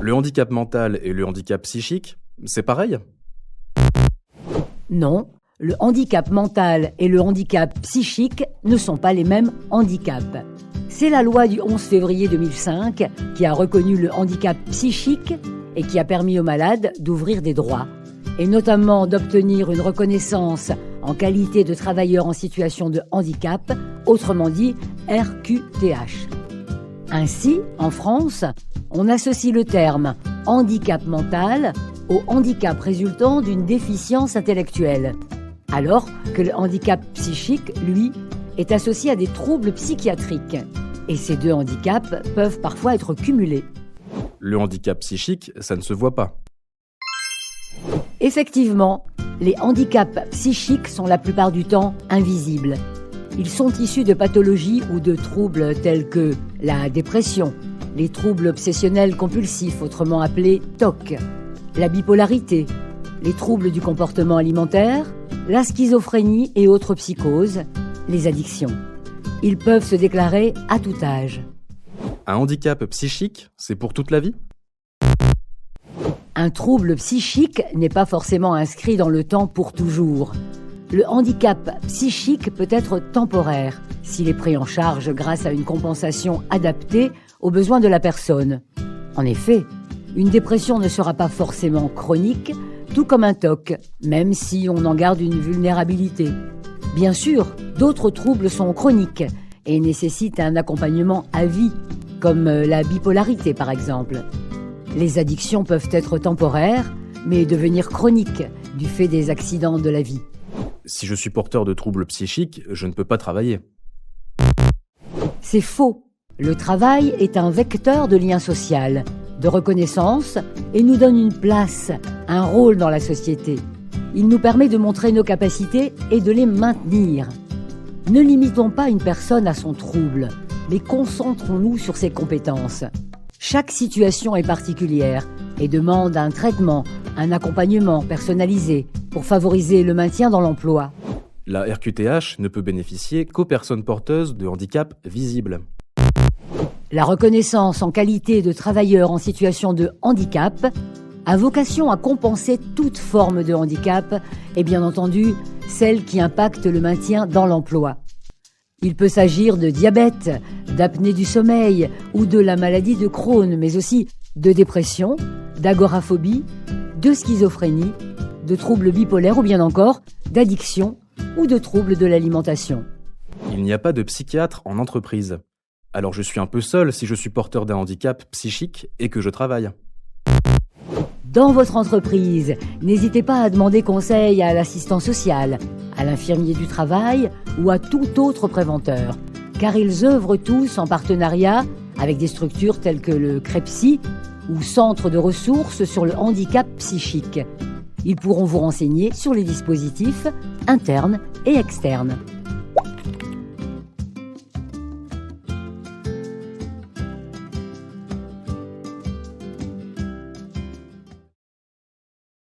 Le handicap mental et le handicap psychique, c'est pareil? Non, le handicap mental et le handicap psychique ne sont pas les mêmes handicaps. C'est la loi du 11 février 2005 qui a reconnu le handicap psychique et qui a permis aux malades d'ouvrir des droits, et notamment d'obtenir une reconnaissance en qualité de travailleur en situation de handicap, autrement dit RQTH. Ainsi, en France, on associe le terme handicap mental au handicap résultant d'une déficience intellectuelle, alors que le handicap psychique, lui, est associé à des troubles psychiatriques. Et ces deux handicaps peuvent parfois être cumulés. Le handicap psychique, ça ne se voit pas. Effectivement, les handicaps psychiques sont la plupart du temps invisibles. Ils sont issus de pathologies ou de troubles tels que la dépression, les troubles obsessionnels compulsifs, autrement appelés TOC, la bipolarité, les troubles du comportement alimentaire, la schizophrénie et autres psychoses, les addictions. Ils peuvent se déclarer à tout âge. Un handicap psychique, c'est pour toute la vie? Un trouble psychique n'est pas forcément inscrit dans le temps pour toujours. Le handicap psychique peut être temporaire s'il est pris en charge grâce à une compensation adaptée aux besoins de la personne. En effet, une dépression ne sera pas forcément chronique, tout comme un TOC, même si on en garde une vulnérabilité. Bien sûr, d'autres troubles sont chroniques et nécessitent un accompagnement à vie, comme la bipolarité par exemple. Les addictions peuvent être temporaires, mais devenir chroniques du fait des accidents de la vie. Si je suis porteur de troubles psychiques, je ne peux pas travailler. C'est faux. Le travail est un vecteur de lien social, de reconnaissance et nous donne une place, un rôle dans la société. Il nous permet de montrer nos capacités et de les maintenir. Ne limitons pas une personne à son trouble, mais concentrons-nous sur ses compétences. Chaque situation est particulière et demande un traitement, un accompagnement personnalisé pour favoriser le maintien dans l'emploi. La RQTH ne peut bénéficier qu'aux personnes porteuses de handicap visibles. La reconnaissance en qualité de travailleur en situation de handicap a vocation à compenser toute forme de handicap et bien entendu celle qui impacte le maintien dans l'emploi. Il peut s'agir de diabète, d'apnée du sommeil ou de la maladie de Crohn, mais aussi de dépression, d'agoraphobie, de schizophrénie, de troubles bipolaires ou bien encore d'addiction ou de troubles de l'alimentation. Il n'y a pas de psychiatre en entreprise. Alors je suis un peu seul si je suis porteur d'un handicap psychique et que je travaille. Dans votre entreprise, n'hésitez pas à demander conseil à l'assistant social, à l'infirmier du travail ou à tout autre préventeur, car ils œuvrent tous en partenariat avec des structures telles que le CREPSI ou Centre de ressources sur le handicap psychique. Ils pourront vous renseigner sur les dispositifs internes et externes.